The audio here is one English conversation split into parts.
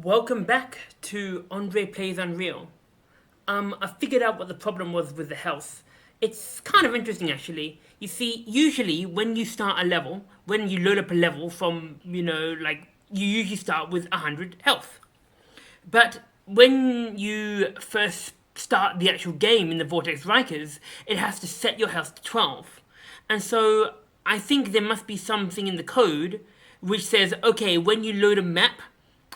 Welcome back to André Plays Unreal. I figured out what the problem was with the health. It's kind of interesting actually. You see, usually when you start a level, when you load up a level from, you usually start with 100 health. But when you first start the actual game in the Vortex Rikers, it has to set your health to 12. And so I think there must be something in the code which says, okay, when you load a map,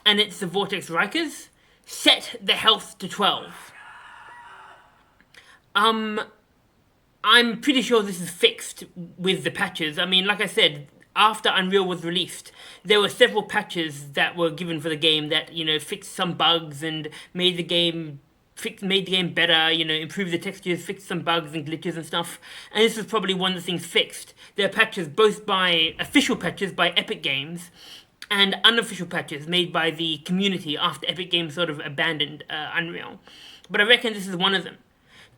and it's the Vortex Rikers, set the health to 12. I'm pretty sure this is fixed with the patches. I mean, like I said, after Unreal was released, there were several patches that were given for the game that, fixed some bugs and made the game better, improved the textures, fixed some bugs and glitches and stuff. And this was probably one of the things fixed. There are patches both by official patches by Epic Games and unofficial patches made by the community after Epic Games sort of abandoned Unreal. But I reckon this is one of them.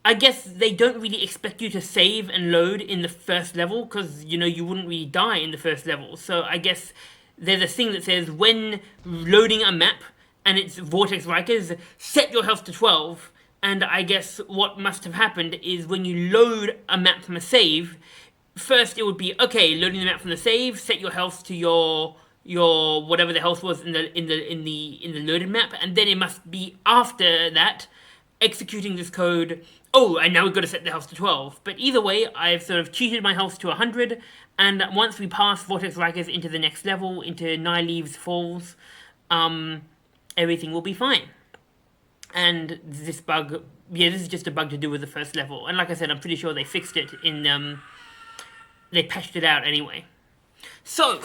I guess they don't really expect you to save and load in the first level because, you wouldn't really die in the first level. So I guess there's a thing that says when loading a map and it's Vortex Rikers, set your health to 12. And I guess what must have happened is when you load a map from a save, first it would be, okay, loading the map from the save, set your health to your whatever the health was in the loaded map, and then it must be after that executing this code. Oh, and now we've got to set the health to 12. But either way, I've sort of cheated my health to 100, and once we pass Vortex Rikers into the next level, into NyLeve's Falls, everything will be fine. And this bug, this is just a bug to do with the first level. And like I said, I'm pretty sure they fixed it they patched it out anyway. So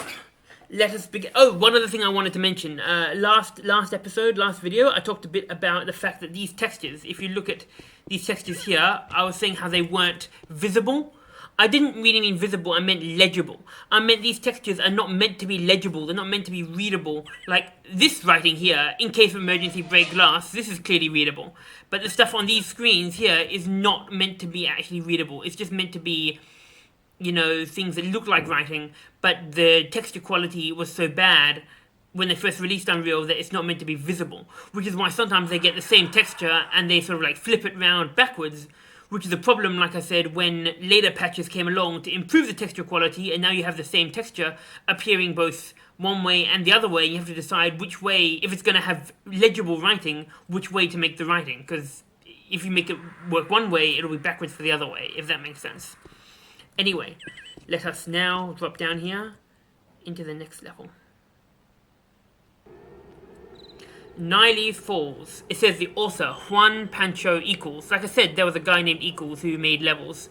let us begin. Oh, one other thing I wanted to mention. Last video, I talked a bit about the fact that these textures, if you look at these textures here, I was saying how they weren't visible. I didn't really mean visible, I meant legible. I meant these textures are not meant to be legible, they're not meant to be readable. Like this writing here, in case of emergency break glass, this is clearly readable. But the stuff on these screens here is not meant to be actually readable. It's just meant to be, things that look like writing, but the texture quality was so bad when they first released Unreal that it's not meant to be visible, which is why sometimes they get the same texture and they sort of like flip it round backwards, which is a problem, like I said, when later patches came along to improve the texture quality, and now you have the same texture appearing both one way and the other way. You have to decide which way, if it's going to have legible writing, which way to make the writing, because if you make it work one way, it'll be backwards for the other way, if that makes sense. Anyway, let us now drop down here into the next level. NyLeve's Falls. It says the author, Juan, Pancho, Eekels. Like I said, there was a guy named Eekels who made levels.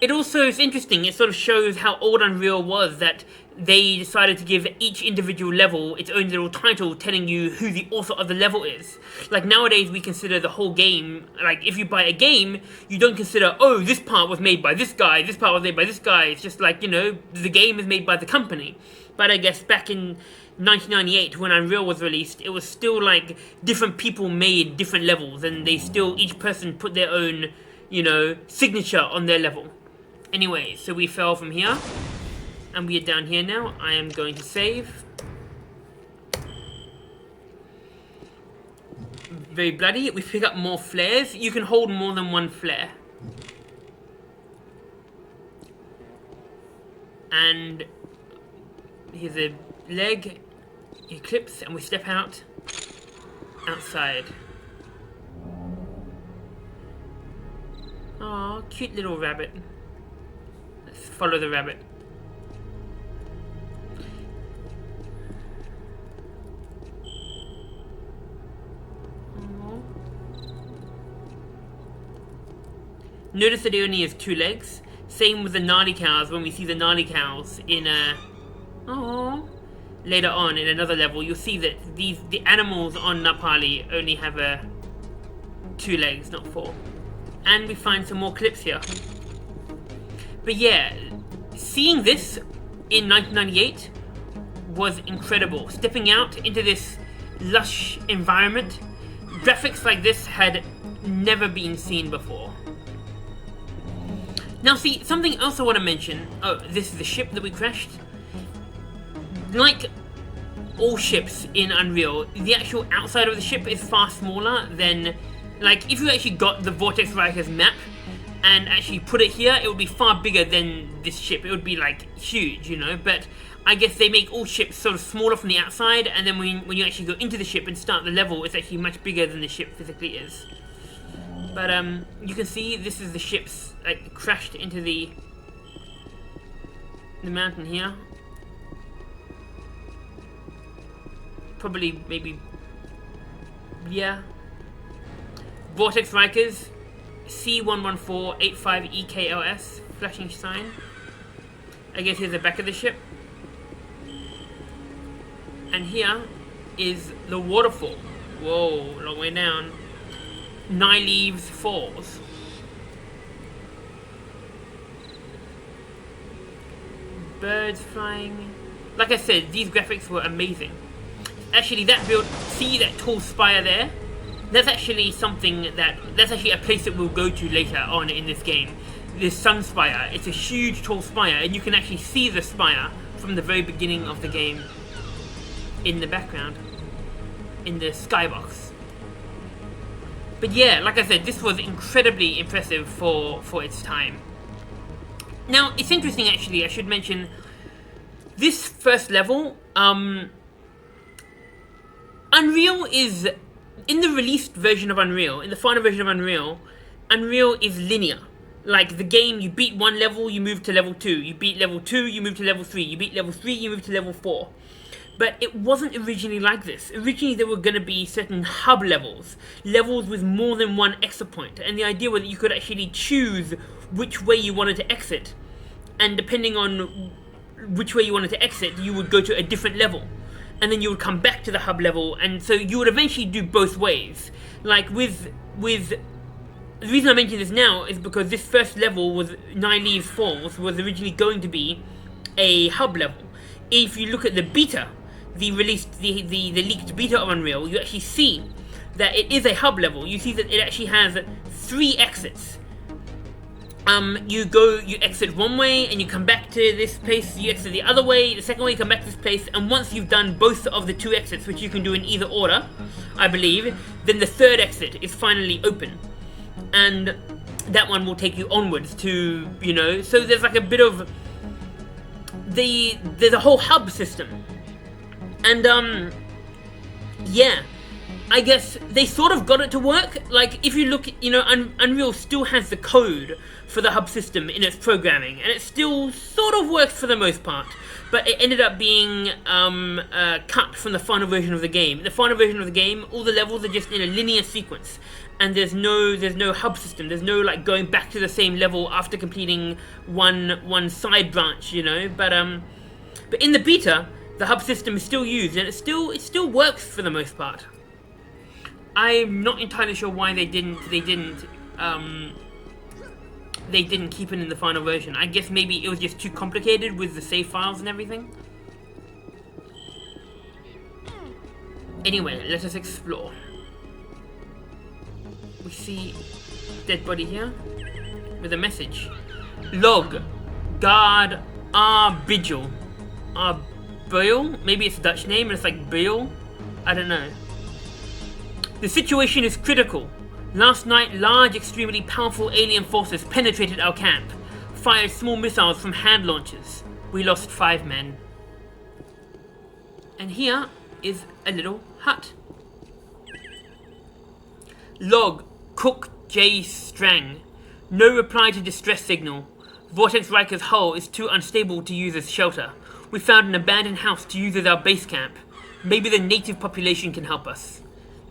It also is interesting, it sort of shows how old Unreal was, that they decided to give each individual level its own little title telling you who the author of the level is. Like nowadays we consider the whole game, like if you buy a game, you don't consider, oh, this part was made by this guy, this part was made by this guy. It's just like, the game is made by the company. But I guess back in 1998 when Unreal was released, it was still like different people made different levels and they still, each person put their own, signature on their level. Anyway, so we fell from here, and we are down here now. I am going to save. Very bloody. We pick up more flares. You can hold more than one flare. And here's a leg. It clips, and we step outside. Aw, cute little rabbit. Let's follow the rabbit. Aww. Notice that it only has 2 legs. Same with the gnarly cows when we see the gnarly cows in later on in another level, you'll see that the animals on Napali only have 2 legs, not 4. And we find some more clips here. But yeah, seeing this in 1998 was incredible. Stepping out into this lush environment, graphics like this had never been seen before. Now see, something else I want to mention. Oh, this is the ship that we crashed. Like all ships in Unreal, the actual outside of the ship is far smaller than, like, if you actually got the Vortex Riker's map and actually put it here, it would be far bigger than this ship. It would be like huge, you know, but I guess they make all ships sort of smaller from the outside, and then when you actually go into the ship and start the level, it's actually much bigger than the ship physically is. But you can see this is the ship's, like, crashed into the mountain here. Probably, maybe, yeah. Vortex Rikers, C11485EKLS, flashing sign. I guess here's the back of the ship. And here is the waterfall. Whoa, long way down. NyLeve's Falls. Birds flying. Like I said, these graphics were amazing. Actually, that build, see that tall spire there? That's actually something that's actually a place that we'll go to later on in this game. This sun spire. It's a huge tall spire, and you can actually see the spire from the very beginning of the game in the background, in the skybox. But yeah, like I said, this was incredibly impressive for its time. Now, it's interesting actually, I should mention, this first level, Unreal is, in the released version of Unreal, in the final version of Unreal, Unreal is linear. Like, the game, you beat one level, you move to level 2. You beat level 2, you move to level 3. You beat level 3, you move to level 4. But it wasn't originally like this. Originally, there were going to be certain hub levels. Levels with more than one exit point. And the idea was that you could actually choose which way you wanted to exit. And depending on which way you wanted to exit, you would go to a different level. And then you would come back to the hub level, and so you would eventually do both ways. Like with the reason I mention this now is because this first level was NyLeve's Falls was originally going to be a hub level. If you look at the beta, the leaked beta of Unreal, you actually see that it is a hub level. You see that it actually has 3 exits. You exit one way and you come back to this place, you exit the other way, the second way you come back to this place, and once you've done both of the 2 exits, which you can do in either order, I believe, then the 3rd exit is finally open. And that one will take you onwards to, you know, so there's like a bit of, there's a whole hub system. And, yeah. I guess they sort of got it to work. Like, if you look, you know, Unreal still has the code for the hub system in its programming, and it still sort of works for the most part. But it ended up being cut from the final version of the game. The final version of the game, all the levels are just in a linear sequence, and there's no hub system. There's no like going back to the same level after completing one side branch, you know. But in the beta, the hub system is still used, and it still works for the most part. I'm not entirely sure why they didn't keep it in the final version. I guess maybe it was just too complicated with the save files and everything. Anyway, let us explore. We see dead body here with a message. Log, guard Arbigel. Arbigel? Maybe it's a Dutch name and it's like Bill. I don't know. The situation is critical. Last night, large, extremely powerful alien forces penetrated our camp, fired small missiles from hand launchers. We lost 5 men. And here is a little hut. Log, Cook J. Strang. No reply to distress signal. Vortex Riker's hull is too unstable to use as shelter. We found an abandoned house to use as our base camp. Maybe the native population can help us.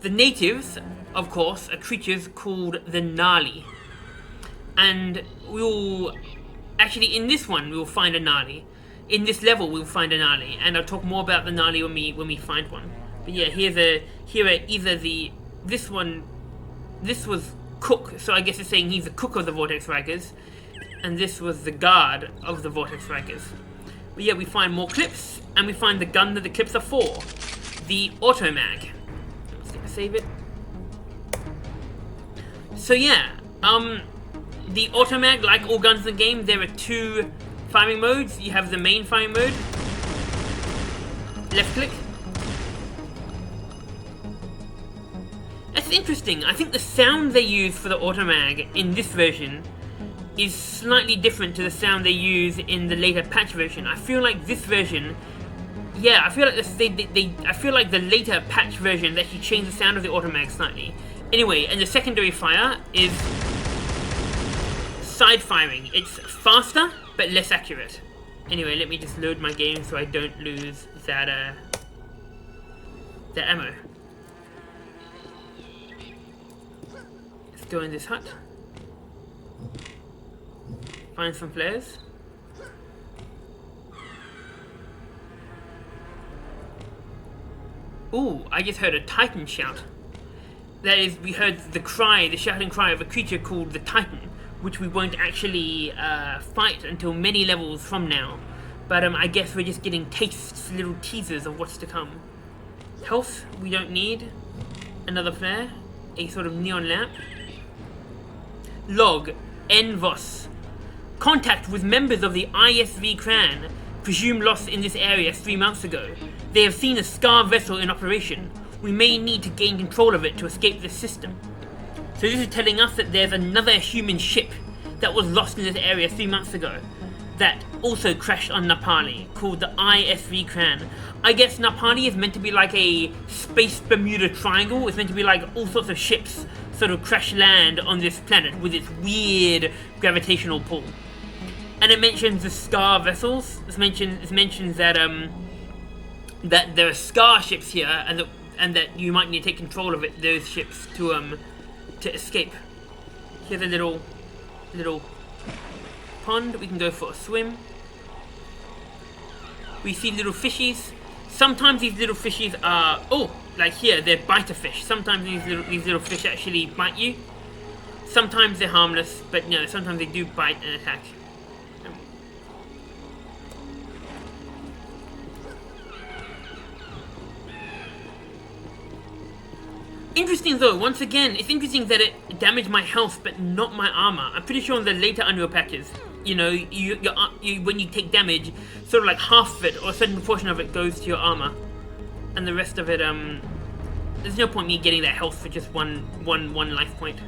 The natives, of course, are creatures called the Gnarly. And we'll... Actually, in this one, we'll find a Gnarly. In this level, we'll find a Gnarly. And I'll talk more about the Gnarly when we find one. But yeah, here are either the... This one... This was Cook, so I guess it's saying he's the cook of the Vortex Rikers. And this was the guard of the Vortex Rikers. But yeah, we find more clips, and we find the gun that the clips are for. The Automag. Save it. So yeah, the Automag, like all guns in the game, there are 2 firing modes. You have the main firing mode, left click, interesting. I think the sound they use for the automag in this version is slightly different to the sound they use in the later patch version. I feel like this version, yeah, I feel like I feel like the later patch version they actually changed the sound of the automag slightly. Anyway, and the secondary fire is side firing. It's faster but less accurate. Anyway, let me just load my game so I don't lose that ammo. Let's go in this hut. Find some flares. Ooh, I just heard a Titan shout. That is, we heard the shouting cry of a creature called the Titan, which we won't actually fight until many levels from now. But I guess we're just getting tastes, little teasers of what's to come. Health, we don't need. Another flare. A sort of neon lamp. Log, Envos. Contact with members of the ISV clan, presumed lost in this area 3 months ago. They have seen a Scar vessel in operation. We may need to gain control of it to escape this system. So this is telling us that there's another human ship that was lost in this area 3 months ago that also crashed on Napali, called the ISV clan. I guess Napali is meant to be like a space Bermuda Triangle. It's meant to be like all sorts of ships sort of crash land on this planet with its weird gravitational pull. And it mentions the Scar vessels. It mentions that that there are Scar ships here, and that you might need to take control of those ships to escape. Here's a little pond. We can go for a swim. We see little fishies. Sometimes these little fishies are like here, they're biter fish. Sometimes these little fish actually bite you. Sometimes they're harmless, but no, sometimes they do bite and attack. Interesting though, once again, it's interesting that it damaged my health but not my armor. I'm pretty sure in the later Unreal patches, you know, you when you take damage, sort of like half of it or a certain proportion of it goes to your armor. And the rest of it, there's no point me getting that health for just one life point.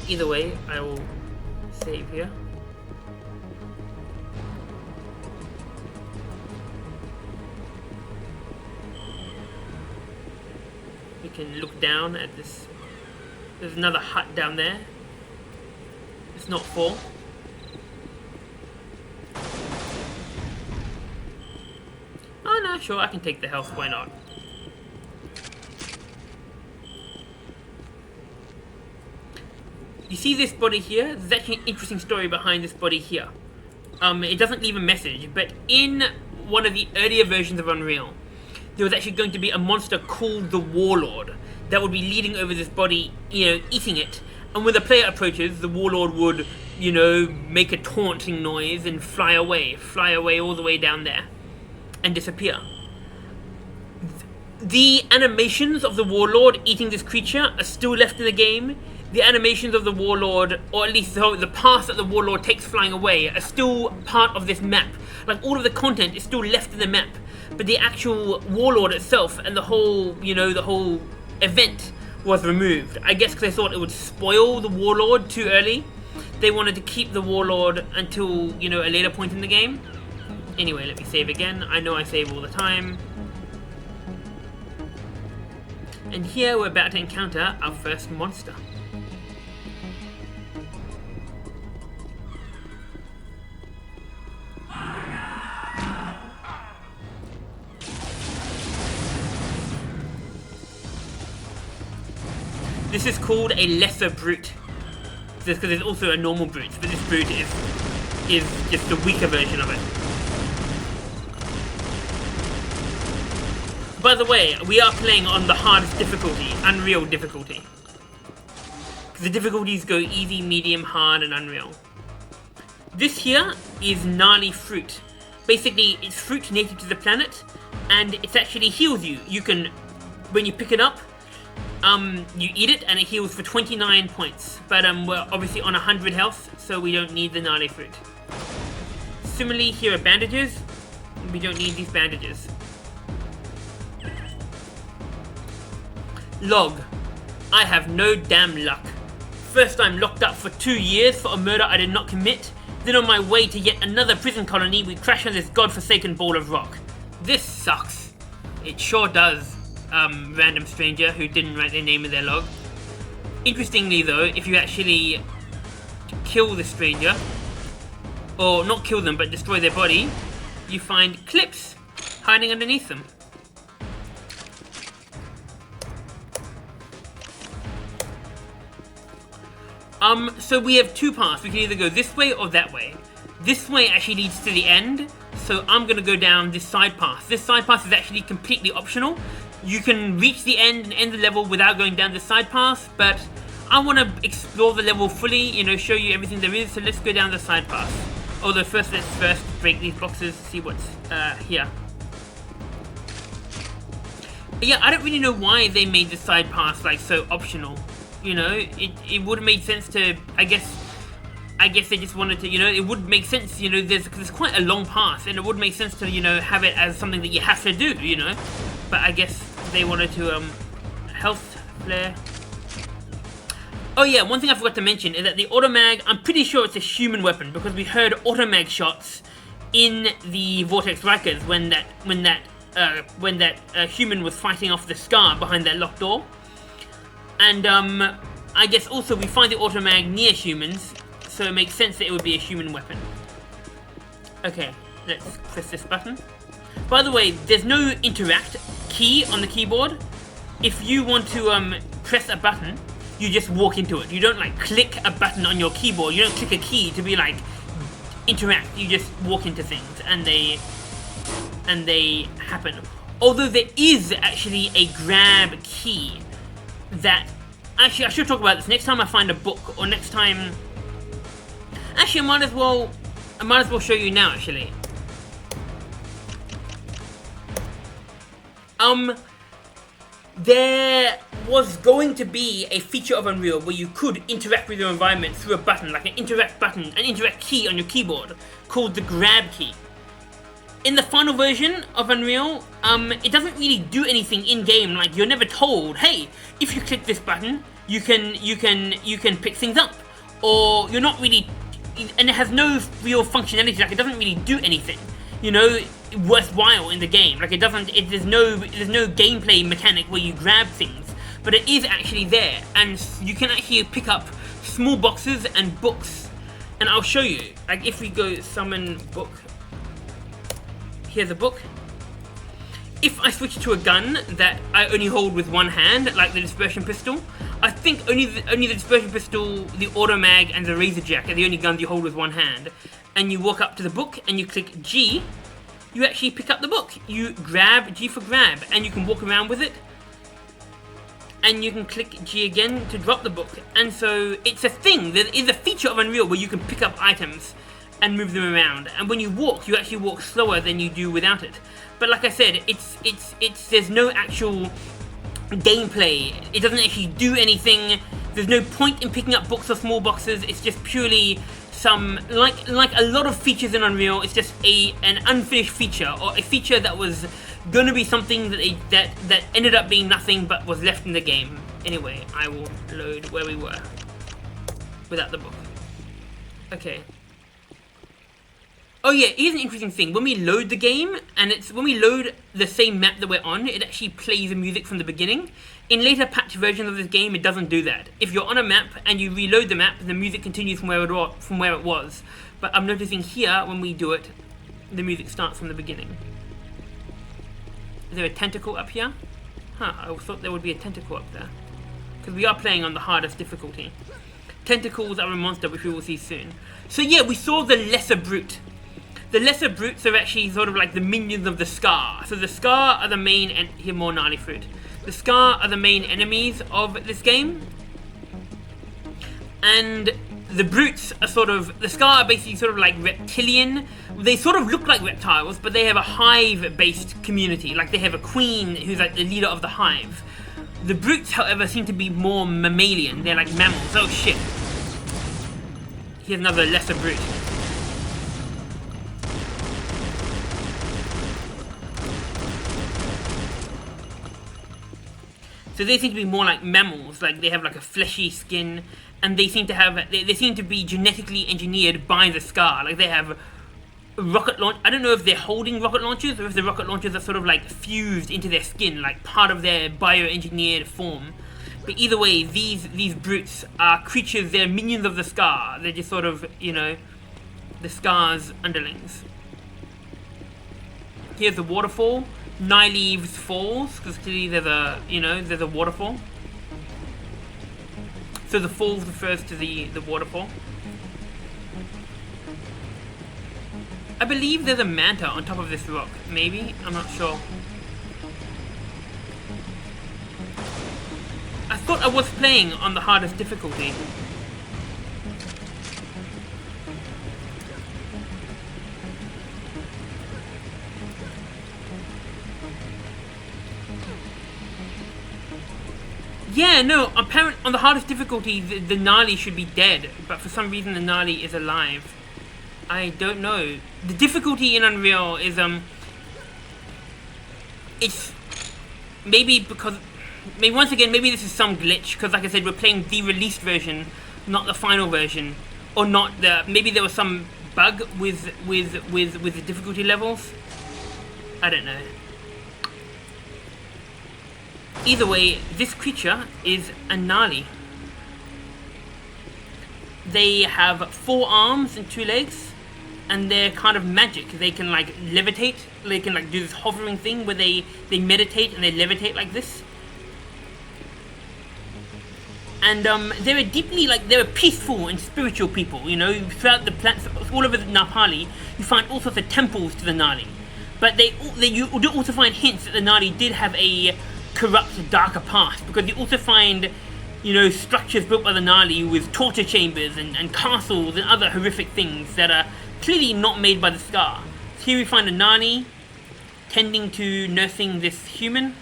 Either way, I will save here. We can look down at this. There's another hut down there. It's not full. Oh no, sure, I can take the health, why not? You see this body here? There's actually an interesting story behind this body here. It doesn't leave a message, but in one of the earlier versions of Unreal, there was actually going to be a monster called the Warlord that would be leading over this body, you know, eating it. And when the player approaches, the Warlord would, you know, make a taunting noise and fly away all the way down there and disappear. The animations of the Warlord eating this creature are still left in the game. The animations of the Warlord, or at least the path that the Warlord takes flying away, are still part of this map. Like, all of the content is still left in the map, but the actual Warlord itself and the whole, you know, the whole event was removed. I guess because they thought it would spoil the Warlord too early. They wanted to keep the Warlord until, you know, a later point in the game. Anyway, let me save again. I know I save all the time. And here we're about to encounter our first monster. This is called a lesser brute. Because there's also a normal brute, but this brute is just a weaker version of it. By the way, we are playing on the hardest difficulty, Unreal difficulty. The difficulties go easy, medium, hard, and Unreal. This here is gnarly fruit. Basically, it's fruit native to the planet, and it actually heals you. You can, when you pick it up, you eat it and it heals for 29 points. But we're obviously on 100 health, so we don't need the gnarly fruit. Similarly, here are bandages. We don't need these bandages. Log. I have no damn luck. First I'm locked up for 2 years for a murder I did not commit. Then on my way to yet another prison colony, we crash on this godforsaken ball of rock. This sucks. It sure does, random stranger who didn't write their name in their log. Interestingly though, if you actually kill the stranger, or not kill them but destroy their body, you find clips hiding underneath them. So we have two paths. We can either go this way or that way. This way actually leads to the end, so I'm gonna go down this side path. This side path is actually completely optional. You can reach the end and end the level without going down the side path, but I want to explore the level fully, you know, show you everything there is, so let's go down the side path. Although let's first break these boxes, see what's here. But yeah, I don't really know why they made the side path like so optional. You know, it would have made sense to, I guess they just wanted to, you know, it would make sense, you know, there's quite a long path, and it would make sense to, you know, have it as something that you have to do, you know. But I guess they wanted to, health flare. Oh yeah, one thing I forgot to mention is that the automag, I'm pretty sure it's a human weapon, because we heard automag shots in the Vortex Rikers when that human was fighting off the Scar behind that locked door. And I guess also we find the automag near humans, so it makes sense that it would be a human weapon. Okay, let's press this button. By the way, there's no interact key on the keyboard. If you want to press a button, you just walk into it. You don't like click a button on your keyboard. You don't click a key to be like interact. You just walk into things and they happen. Although there is actually a grab key that, actually I should talk about this next time I find a book, or next time, actually I might as well show you now actually. There was going to be a feature of Unreal where you could interact with your environment through a button, like an interact button, an interact key on your keyboard, called the grab key. In the final version of Unreal, it doesn't really do anything in-game. Like, you're never told, hey, if you click this button, you can pick things up. Or you're not really, and it has no real functionality, like it doesn't really do anything, you know, worthwhile in the game. Like there's no gameplay mechanic where you grab things, but it is actually there, and you can actually pick up small boxes and books. And I'll show you, like if we go summon book, here's a book. If I switch to a gun that I only hold with one hand, like the dispersion pistol, I think only the dispersion pistol, the automag, and the razor jack are the only guns you hold with one hand. And you walk up to the book and you click G, you actually pick up the book. You grab G for grab, and you can walk around with it. And you can click G again to drop the book. And so it's a thing. There is a feature of Unreal where you can pick up items and move them around. And when you walk, you actually walk slower than you do without it. But like I said, there's no actual gameplay. It doesn't actually do anything. There's no point in picking up books or small boxes. It's just purely some, like a lot of features in Unreal, it's just an unfinished feature, or a feature that was gonna be something that ended up being nothing but was left in the game. Anyway, I will load where we were without the book. Okay. Oh yeah, here's an interesting thing. When we load the game, and when we load the same map that we're on, it actually plays the music from the beginning. In later patch versions of this game, it doesn't do that. If you're on a map and you reload the map, the music continues from where it was. But I'm noticing here, when we do it, the music starts from the beginning. Is there a tentacle up here? Huh, I thought there would be a tentacle up there. Because we are playing on the hardest difficulty. Tentacles are a monster, which we will see soon. So yeah, we saw the Lesser Brute. The Lesser Brutes are actually sort of like the minions of the Scar. So the Scar are the main, and here more gnarly fruit. The Scar are the main enemies of this game. And the Brutes are the Scar are basically sort of like reptilian. They sort of look like reptiles, but they have a hive-based community. Like they have a queen who's like the leader of the hive. The Brutes, however, seem to be more mammalian. They're like mammals. Oh shit. Here's another Lesser Brute. So they seem to be more like mammals, like they have like a fleshy skin, and they seem to have they seem to be genetically engineered by the scar. Like they have rocket launch. I don't know if they're holding rocket launchers or if the rocket launchers are sort of like fused into their skin, like part of their bioengineered form. But either way, these brutes are creatures. They're minions of the scar. They're just sort of, you know, the scar's underlings. Here's the waterfall. NyLeve's falls, because clearly there's a, you know, there's a waterfall. So the falls refers to the waterfall. I believe there's a manta on top of this rock. Maybe? I'm not sure. I thought I was playing on the hardest difficulty. Yeah, no, apparently on the hardest difficulty, the Gnarly should be dead, but for some reason the Gnarly is alive. I don't know. The difficulty in Unreal is, it's maybe because, maybe once again, maybe this is some glitch, because like I said, we're playing the released version, not the final version, or not the, maybe there was some bug with the difficulty levels. I don't know. Either way, this creature is a Gnarly. They have 4 arms and 2 legs, and they're kind of magic. They can like levitate. They can like do this hovering thing where they meditate and they levitate like this. And they're deeply like, they're peaceful and spiritual people. You know, throughout the planets all over Napali, you find all sorts of temples to the Gnarly. But you do also find hints that the Gnarly did have a corrupt, darker past, because you also find, you know, structures built by the Gnarly with torture chambers and castles and other horrific things that are clearly not made by the Scar. So here we find a Gnarly tending to nursing this human.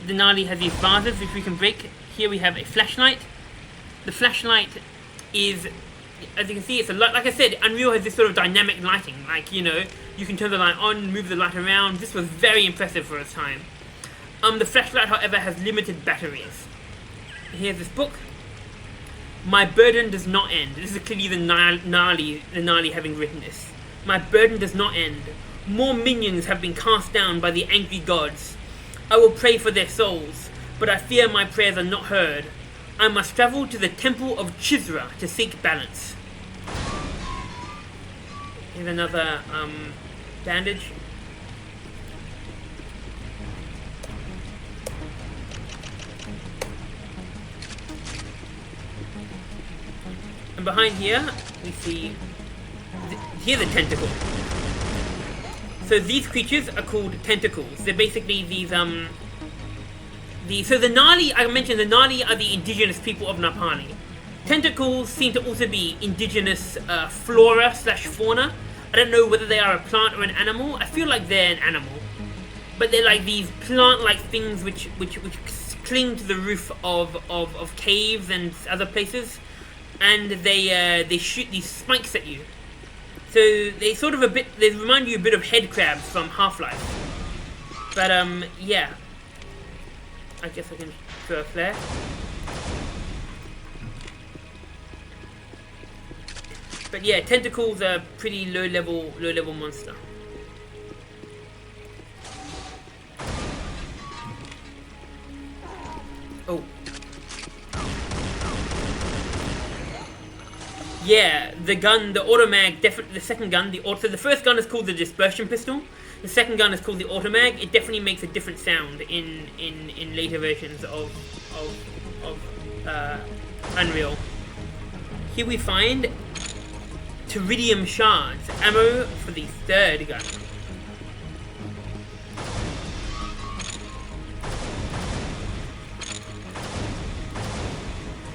The Gnarly has these vases which we can break. Here we have a flashlight. The flashlight is, as you can see, it's a light. Like I said, Unreal has this sort of dynamic lighting. Like, you know, you can turn the light on, move the light around. This was very impressive for its time. The flashlight, however, has limited batteries. Here's this book. My burden does not end. This is clearly the Gnarly having written this. My burden does not end. More minions have been cast down by the angry gods. I will pray for their souls, but I fear my prayers are not heard. I must travel to the temple of Chisra to seek balance. Here's another bandage. And behind here, we see, here's a tentacle. So these creatures are called tentacles. They're basically these, so the Gnarly, I mentioned the Gnarly are the indigenous people of Napali. Tentacles seem to also be indigenous flora slash fauna. I don't know whether they are a plant or an animal. I feel like they're an animal. But they're like these plant-like things which cling to the roof of caves and other places. And they shoot these spikes at you. So they sort of they remind you a bit of head crabs from Half-Life. But yeah. I guess I can throw a flare. But yeah, tentacles are pretty low level monster. Oh. Yeah, the gun, the automag, definitely the second gun, so the first gun is called the dispersion pistol. The second gun is called the automag. It definitely makes a different sound in later versions of Unreal. Here we find Teridium shards, ammo for the third gun.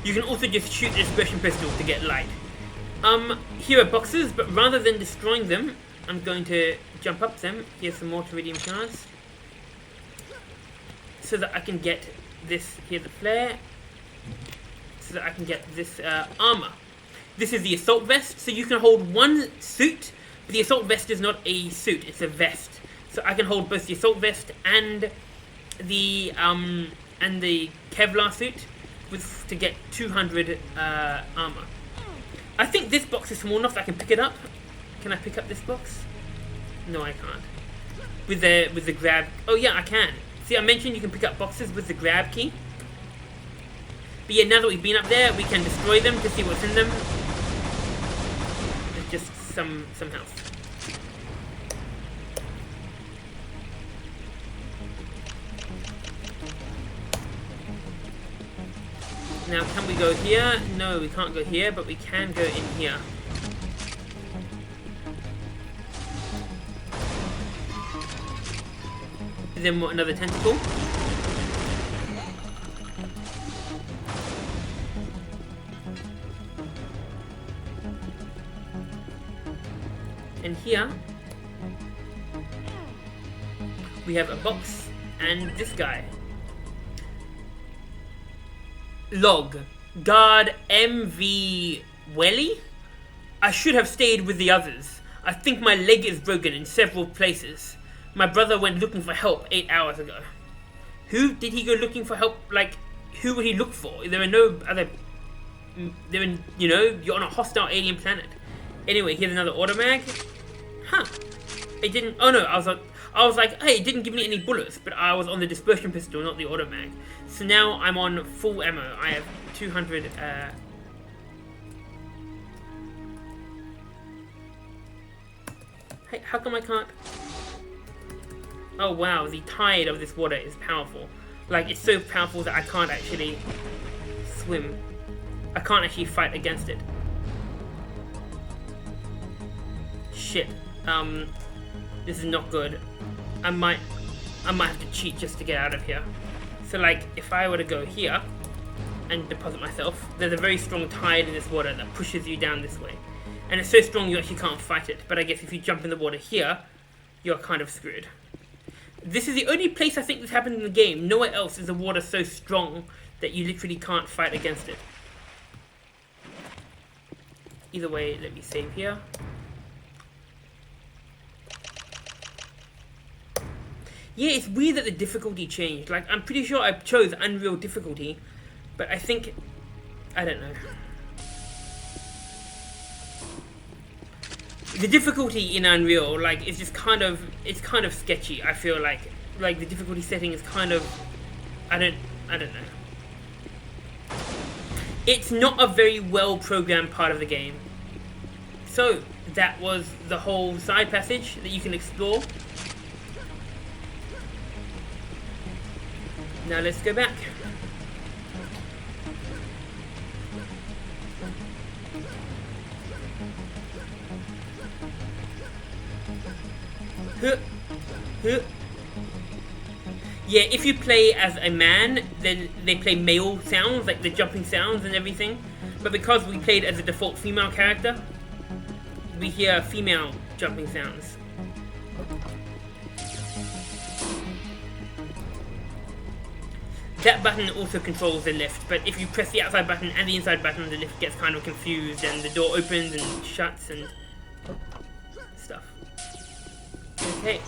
You can also just shoot the dispersion pistol to get light. Here are boxes, but rather than destroying them, I'm going to jump up them. Here's some more Teridium shards. So that I can get this, here's the flare. So that I can get this armor. This is the assault vest, so you can hold one suit, but the assault vest is not a suit, it's a vest. So I can hold both the assault vest and the Kevlar suit to get 200 armor. I think this box is small enough that I can pick it up. Can I pick up this box? No, I can't. With the grab. Oh yeah, I can. See, I mentioned you can pick up boxes with the grab key. But yeah, now that we've been up there, we can destroy them to see what's in them. There's just some health. Now, can we go here? No, we can't go here, but we can go in here. Then what, another tentacle? And here we have a box and this guy. Log. Guard MV Welly? I should have stayed with the others. I think my leg is broken in several places. My brother went looking for help 8 hours ago. Who did he go looking for help? Like, who would he look for? There are no other... you know, you're on a hostile alien planet. Anyway, here's another automag. Huh. It didn't... Oh no, I was like, hey, it didn't give me any bullets, but I was on the dispersion pistol, not the automag. So now I'm on full ammo. I have 200... Hey, how come I can't... Oh wow, the tide of this water is powerful. Like, it's so powerful that I can't actually swim. I can't actually fight against it. Shit. This is not good. I might have to cheat just to get out of here. So like, if I were to go here and deposit myself, there's a very strong tide in this water that pushes you down this way. And it's so strong you actually can't fight it. But I guess if you jump in the water here, you're kind of screwed. This is the only place I think this happened in the game. Nowhere else is the water so strong that you literally can't fight against it. Either way, let me save here. Yeah, it's weird that the difficulty changed. Like, I'm pretty sure I chose Unreal difficulty, but I think... I don't know. The difficulty in Unreal, like, is just kind of... It's kind of sketchy, I feel like. Like, the difficulty setting is kind of... I don't know. It's not a very well-programmed part of the game. So, that was the whole side passage that you can explore. Now let's go back. Yeah, if you play as a man, then they play male sounds, like the jumping sounds and everything. But because we played as a default female character, we hear female jumping sounds. That button also controls the lift, but if you press the outside button and the inside button, the lift gets kind of confused and the door opens and shuts and stuff. Okay,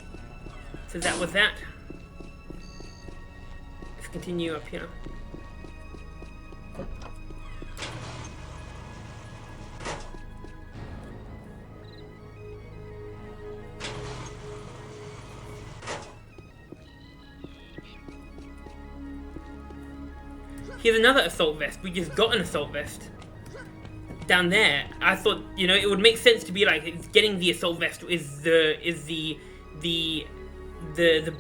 so that was that. Let's continue up here. Here's another assault vest. We just got an assault vest. Down there, I thought, you know, it would make sense to be like, getting the assault vest is the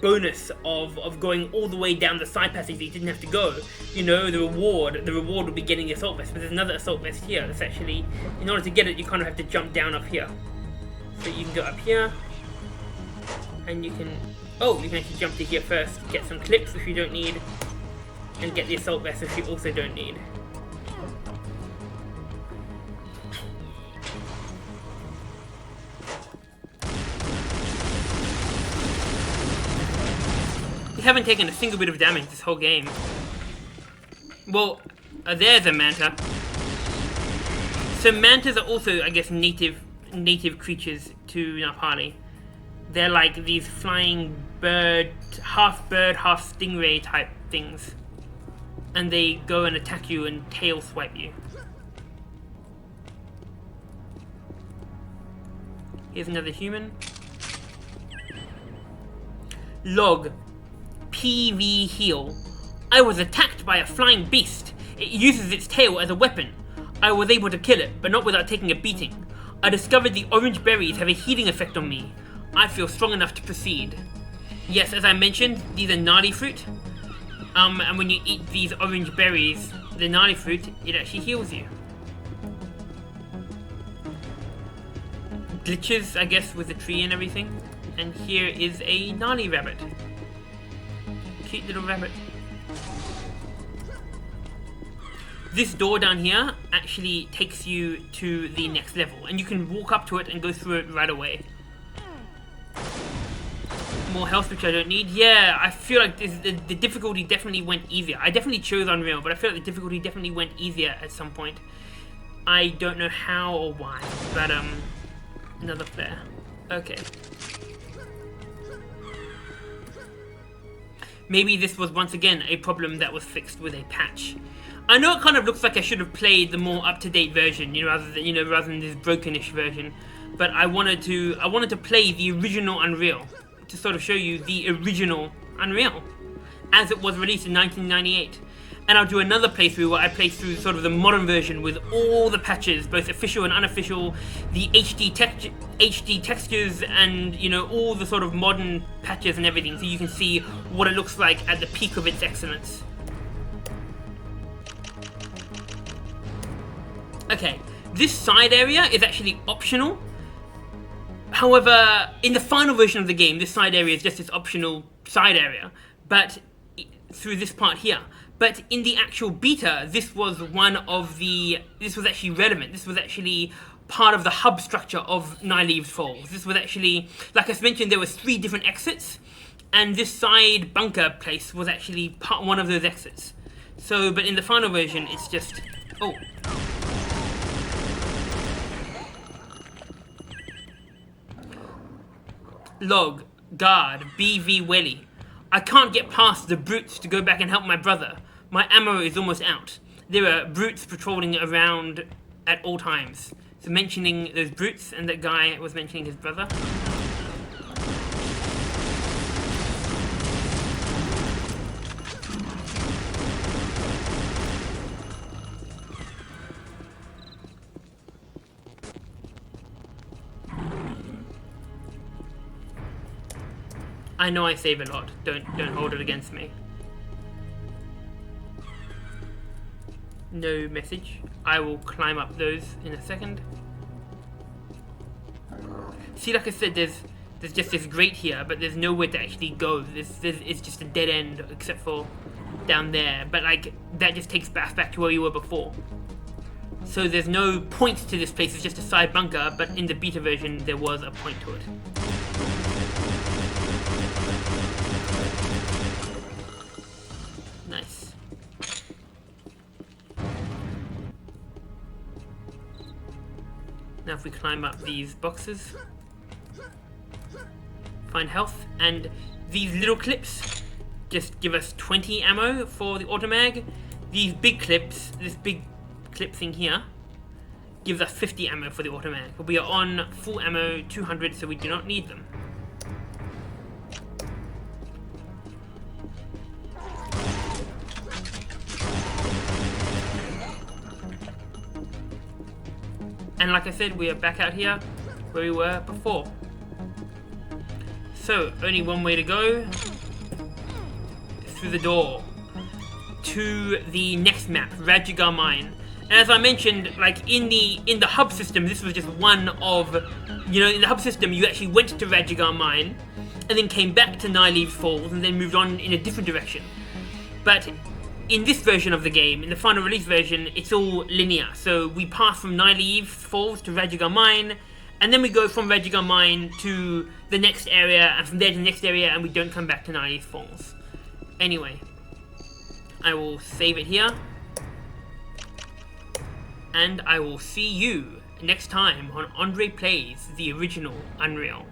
bonus of going all the way down the side passage that you didn't have to go. You know, the reward would be getting the assault vest. But there's another assault vest here. That's actually, in order to get it, you kind of have to jump down up here. So you can go up here, and you can actually jump to here first, get some clips if you don't need. And get the assault vest if you also don't need. We haven't taken a single bit of damage this whole game. Well, there's a manta. So mantas are also, I guess, native creatures to Napali. They're like these flying bird, half stingray type things. And they go and attack you and tail swipe you. Here's another human. Log. PV heal. I was attacked by a flying beast. It uses its tail as a weapon. I was able to kill it, but not without taking a beating. I discovered the orange berries have a healing effect on me. I feel strong enough to proceed. Yes, as I mentioned, these are gnarly fruit. And when you eat these orange berries, the gnarly fruit, it actually heals you. Glitches, I guess, with the tree and everything. And here is a gnarly rabbit. Cute little rabbit. This door down here actually takes you to the next level, and you can walk up to it and go through it right away. More health, which I don't need. Yeah, I feel like the difficulty definitely went easier. I definitely chose Unreal, but I feel like the difficulty definitely went easier at some point. I don't know how or why, but another flare. Okay. Maybe this was once again a problem that was fixed with a patch. I know it kind of looks like I should have played the more up-to-date version, rather than this brokenish version. But I wanted to play the original Unreal to sort of show you the original Unreal as it was released in 1998. And I'll do another playthrough where I play through sort of the modern version with all the patches, both official and unofficial, the HD textures, and all the sort of modern patches and everything, so you can see what it looks like at the peak of its excellence. Okay, this side area is actually optional. However, in the final version of the game, this side area is just this optional side area, but through this part here. But in the actual beta, this was actually relevant. This was actually part of the hub structure of NyLeve's Falls. This was actually, like I mentioned, there was 3 different exits, and this side bunker place was actually one of those exits. So, but in the final version, it's just, oh. Log, guard, BV Welly. I can't get past the brutes to go back and help my brother. My ammo is almost out. There are brutes patrolling around at all times. So mentioning those brutes, and that guy was mentioning his brother. I know I save a lot. Don't hold it against me. No message. I will climb up those in a second. See, like I said, there's just this grate here, but there's nowhere to actually go. It's just a dead end, except for down there. But like that just takes us back to where we were before. So there's no point to this place. It's just a side bunker. But in the beta version, there was a point to it. Nice. Now if we climb up these boxes, find health, and these little clips just give us 20 ammo for the automag. These big clips, this big clip thing here, gives us 50 ammo for the automag. But we are on full ammo 200, so we do not need them. And like I said, we are back out here where we were before. So, only one way to go. Through the door. To the next map, Radjigar Mine. And as I mentioned, like in the hub system, this was just one of, in the hub system you actually went to Radjigar Mine, and then came back to NyLeve's Falls, and then moved on in a different direction. But in this version of the game, in the final release version, it's all linear. So we pass from NyLeve's Falls to Radjigar Mine, and then we go from Radjigar Mine to the next area, and from there to the next area, and we don't come back to NyLeve's Falls. Anyway, I will save it here, and I will see you next time on André Plays the Original Unreal.